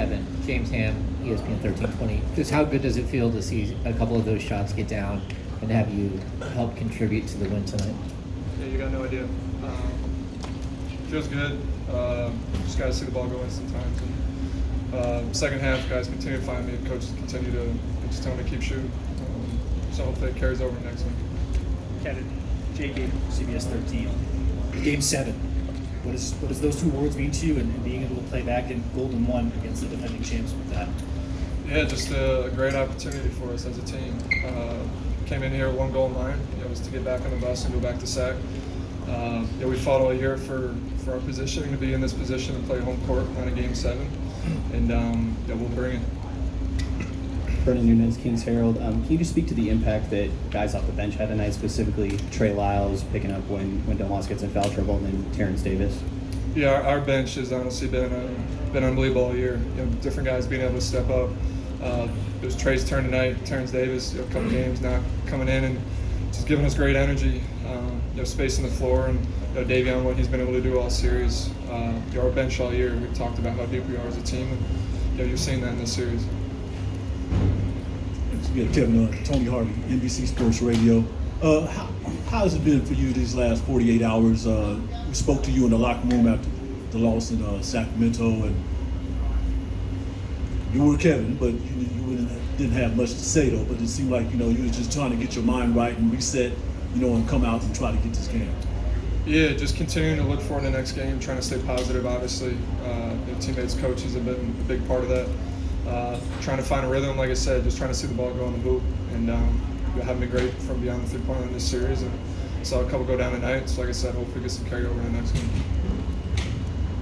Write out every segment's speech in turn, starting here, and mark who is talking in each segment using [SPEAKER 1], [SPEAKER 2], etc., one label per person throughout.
[SPEAKER 1] Kevin, James Ham, ESPN 1320. Just how good does it feel to see a couple of those shots get down and have you help contribute to the win tonight?
[SPEAKER 2] Yeah, you got no idea. Feels good. Just got to see the ball go in sometimes. And, second half, guys continue to find me. Coaches continue to just tell me to keep shooting. So hopefully it carries over next week.
[SPEAKER 3] Kevin, Jay gave CBS 13. Game 7. What does those two words mean to you, and being able to play back in Golden 1 against the defending champs with that?
[SPEAKER 2] Yeah, just a great opportunity for us as a team. Came in here 1 goal in line. Was to get back on the bus and go back to Sac. We fought all year for our positioning to be in this position and play home court on a Game 7, and we'll bring it.
[SPEAKER 4] Vernon Nunez, Kings Herald. Can you just speak to the impact that guys off the bench had tonight, specifically Trey Lyles picking up when Domas gets in foul trouble, and then Terrence Davis?
[SPEAKER 2] Yeah, our bench has honestly been unbelievable all year. Different guys being able to step up. It was Trey's turn tonight. Terrence Davis, a couple games now coming in and just giving us great energy. Spacing the floor, and Davion, what he's been able to do all series. Our bench all year. We've talked about how deep we are as a team, and you've seen that in this series.
[SPEAKER 5] Yeah, Kevin, Tony Harvey, NBC Sports Radio. How has it been for you these last 48 hours? We spoke to you in the locker room after the loss in Sacramento, and you were Kevin, but you didn't have much to say though. But it seemed like you were just trying to get your mind right and reset, and come out and try to get this game.
[SPEAKER 2] Yeah, just continuing to look forward to the next game, trying to stay positive. Obviously, teammates, coaches have been a big part of that. Trying to find a rhythm, like I said, just trying to see the ball go on the hoop, and having been great from beyond the 3-point line in this series, and saw a couple go down tonight. So, like I said, hopefully get some carryover in the next game.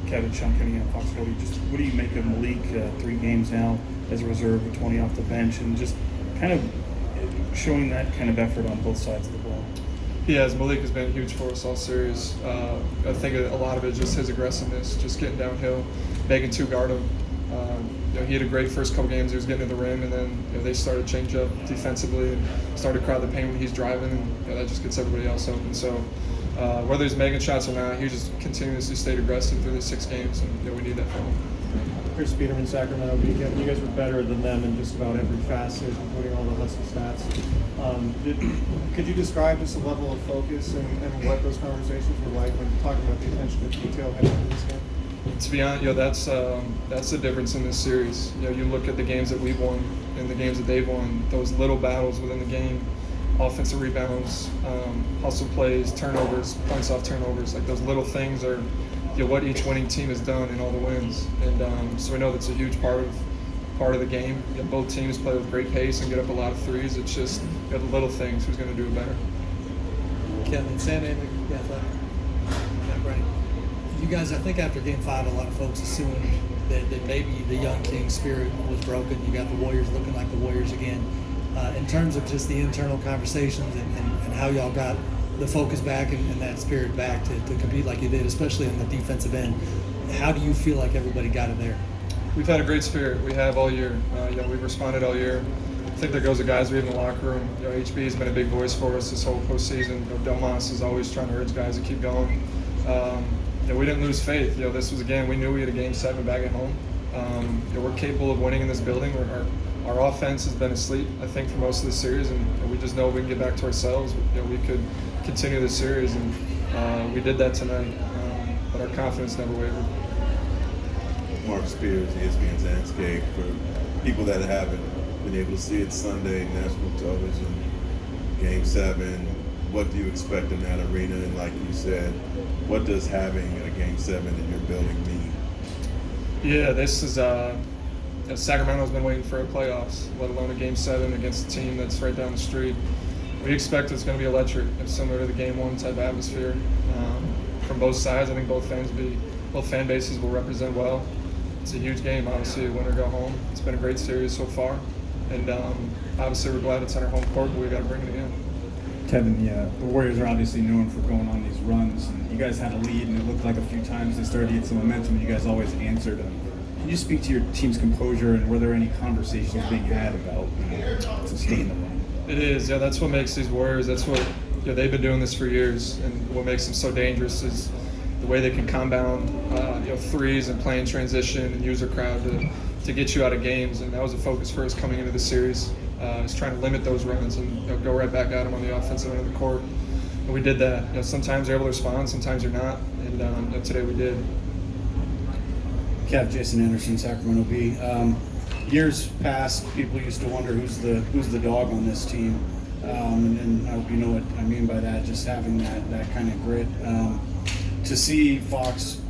[SPEAKER 3] Kevin, Sean Kenny on Fox 40. Just what do you make of Malik? 3 games now as a reserve with 20 off the bench, and just kind of showing that kind of effort on both sides of the ball.
[SPEAKER 2] Yeah, as Malik has been huge for us all series. I think a lot of it is just his aggressiveness, just getting downhill, begging to guard him. He had a great first couple games. He was getting to the rim, and then they started to change up defensively and started to crowd the paint when he's driving, and that just gets everybody else open. So whether he's making shots or not, he just continuously stayed aggressive through these 6 games, and we need that from him.
[SPEAKER 6] Chris Peterman, Sacramento Kings. You guys were better than them in just about every facet, including all the hustle stats. Could you describe just the level of focus and what those conversations were like when talking about the attention to detail heading into this game?
[SPEAKER 2] To be honest, that's the difference in this series. You look at the games that we've won and the games that they've won. Those little battles within the game, offensive rebounds, hustle plays, turnovers, points off turnovers. Like those little things are what each winning team has done in all the wins. And so we know that's a huge part of the game. Both teams play with great pace and get up a lot of threes. It's just the little things. Who's going to do it better?
[SPEAKER 7] Kevin, Sam Amick, Athletic. Yeah, right. You guys, I think after Game 5, a lot of folks assumed that maybe the young King spirit was broken. You got the Warriors looking like the Warriors again. In terms of just the internal conversations and how y'all got the focus back and that spirit back to compete like you did, especially on the defensive end, how do you feel like everybody got it there?
[SPEAKER 2] We've had a great spirit. We have all year. We've responded all year. I think there goes the guys we have in the locker room. HB has been a big voice for us this whole postseason. Domas is always trying to urge guys to keep going. We didn't lose faith. This was, again, we knew we had a Game 7 back at home. We're capable of winning in this building. Our offense has been asleep, I think, for most of the series, and we just know if we can get back to ourselves, we could continue the series, and we did that tonight. But our confidence never wavered.
[SPEAKER 8] Mark Spears, ESPN's Landscape. For people that haven't been able to see it Sunday, national television, Game 7, what do you expect in that arena? And like you said, what does having a Game 7 in your building mean?
[SPEAKER 2] Yeah, this is Sacramento's been waiting for a playoffs, let alone a Game 7 against a team that's right down the street. We expect it's going to be electric. It's similar to the Game 1 type of atmosphere. From both sides, I think both fan bases will represent well. It's a huge game, obviously, a win or go home. It's been a great series so far, and obviously we're glad it's on our home court, but we've got to bring it again.
[SPEAKER 3] Kevin, the Warriors are obviously known for going on these runs, and you guys had a lead, and it looked like a few times they started to get some momentum, and you guys always answered them. Can you speak to your team's composure, and were there any conversations being had about sustaining the run?
[SPEAKER 2] It is, that's what makes these Warriors, that's what they've been doing this for years, and what makes them so dangerous is the way they can compound threes and play in transition and use their crowd to get you out of games. And that was a focus for us coming into the series, is trying to limit those runs and go right back at them on the offensive end of the court. And we did that. Sometimes you're able to respond, sometimes you're not, and today we did.
[SPEAKER 3] Kev, Jason Anderson, Sacramento Bee. Years past, people used to wonder who's the dog on this team, and I hope you know what I mean by that. Just having that kind of grit. To see Fox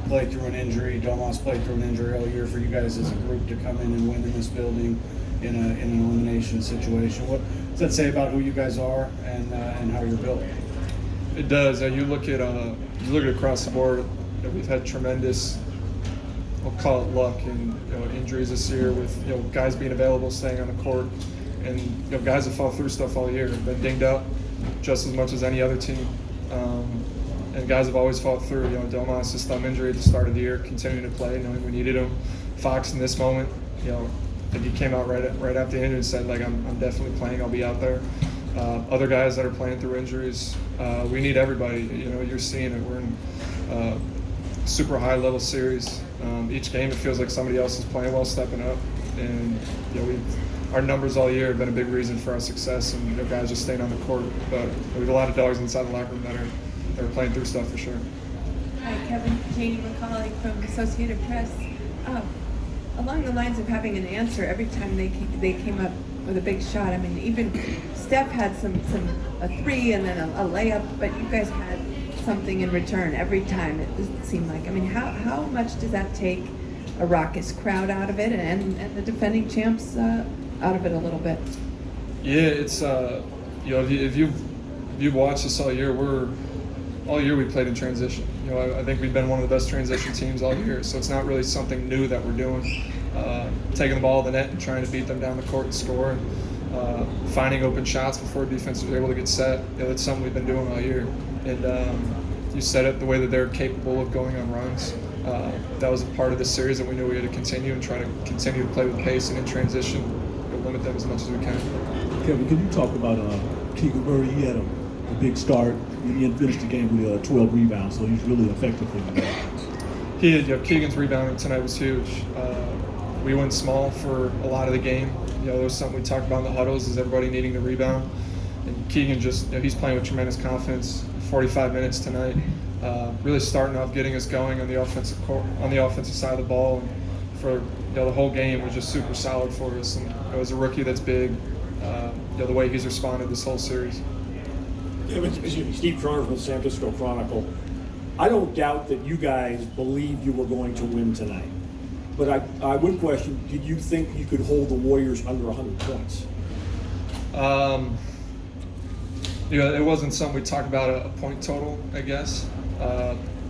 [SPEAKER 3] play through an injury, Domas play through an injury all year, for you guys as a group to come in and win in this building in an elimination situation. What does that say about who you guys are and how you're built?
[SPEAKER 2] It does. You look at across the board. We've had tremendous, I'll call it luck, and injuries this year with guys being available, staying on the court, and guys have fought through stuff all year, been dinged up just as much as any other team, and guys have always fought through. Domas' thumb injury at the start of the year, continuing to play, knowing we needed him. Fox in this moment, I think he came out right after the injury and said, I'm definitely playing. I'll be out there. Other guys that are playing through injuries, we need everybody. You're seeing it. We're in super high level series. Each game it feels like somebody else is playing well, stepping up, and our numbers all year have been a big reason for our success, and guys just staying on the court. But we have a lot of dogs inside the locker room that are playing through stuff for sure.
[SPEAKER 9] Hi, Kevin. Janie McCauley from Associated Press. Along the lines of having an answer every time they came up with a big shot. I mean, even Steph had a three and then a layup, but you guys had something in return every time, it seemed like. I mean, how much does that take a raucous crowd out of it and the defending champs out of it a little bit?
[SPEAKER 2] Yeah, it's if you've watched us all year, we played in transition. I think we've been one of the best transition teams all year, so it's not really something new that we're doing. Taking the ball to the net and trying to beat them down the court and score, and finding open shots before defense was able to get set. That's something we've been doing all year. And you said it, the way that they're capable of going on runs. That was a part of the series that we knew we had to continue and try to continue to play with pace and in transition, limit them as much as we can.
[SPEAKER 5] Kevin, can you talk about Keegan Murray? He had a big start. He finished the game with 12 rebounds, so he's really effective for you.
[SPEAKER 2] Keegan's rebounding tonight was huge. We went small for a lot of the game. There was something we talked about in the huddles, is everybody needing to rebound. And Keegan just, he's playing with tremendous confidence. 45 minutes tonight, really starting off, getting us going on the offensive side of the ball. And for the whole game was just super solid for us. And as a rookie, that's big. The way he's responded this whole series.
[SPEAKER 10] Steve Charles from the San Francisco Chronicle. I don't doubt that you guys believed you were going to win tonight, but I would question: did you think you could hold the Warriors under 100 points?
[SPEAKER 2] It wasn't something we talked about a point total, I guess.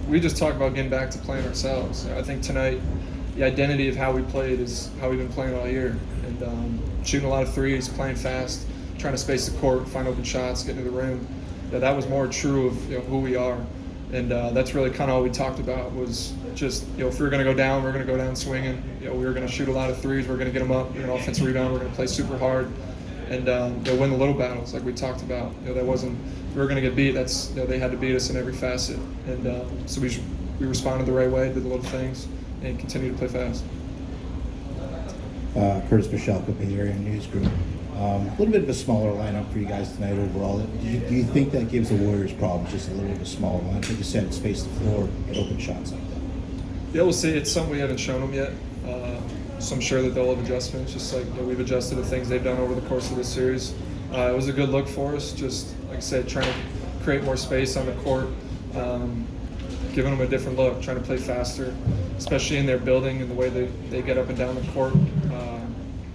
[SPEAKER 2] We just talked about getting back to playing ourselves. I think tonight, the identity of how we played is how we've been playing all year. And shooting a lot of threes, playing fast, trying to space the court, find open shots, getting to the rim. That was more true of who we are. And that's really kind of all we talked about, was just, if we were going to go down, we're going to go down swinging. We were going to shoot a lot of threes, we're going to get them up, we're going to offensive rebound, we're going to play super hard. And win the little battles like we talked about. That wasn't, we were going to get beat. That's, they had to beat us in every facet. And so we responded the right way, did the little things, and continued to play fast.
[SPEAKER 11] Curtis Michelko, Bay Area News Group. A little bit of a smaller lineup for you guys tonight overall. Do you think that gives the Warriors problems, just a little bit of a smaller lineup? Like you said, space the floor, get open shots like that.
[SPEAKER 2] Yeah, we'll see. It's something we haven't shown them yet. So I'm sure that they'll have adjustments, just like we've adjusted to things they've done over the course of this series. It was a good look for us, just like I said, trying to create more space on the court, giving them a different look, trying to play faster, especially in their building and the way they get up and down the court.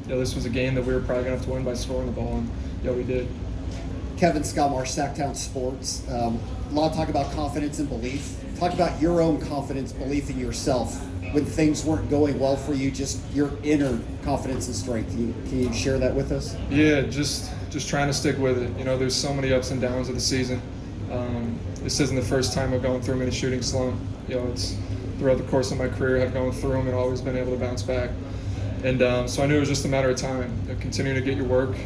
[SPEAKER 2] This was a game that we were probably going to have to win by scoring the ball, and we did.
[SPEAKER 12] Kevin Scalmar, Sacktown Sports. A lot of talk about confidence and belief. Talk about your own confidence, belief in yourself when things weren't going well for you, just your inner confidence and strength. Can you share that with us?
[SPEAKER 2] Yeah, just trying to stick with it. There's so many ups and downs of the season. This isn't the first time I've gone through a mini shooting slump. It's throughout the course of my career I've gone through them and always been able to bounce back. And so I knew it was just a matter of time. Continuing to get your work,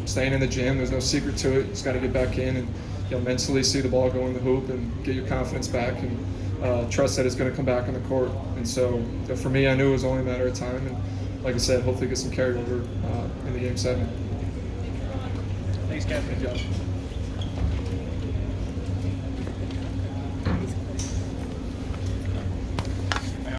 [SPEAKER 2] staying in the gym. There's no secret to it. You just got to get back in and mentally see the ball go in the hoop and get your confidence back and trust that it's going to come back on the court. And so for me, I knew it was only a matter of time. And like I said, hopefully get some carryover in the Game 7.
[SPEAKER 6] Thanks, Kevin.
[SPEAKER 2] Good job.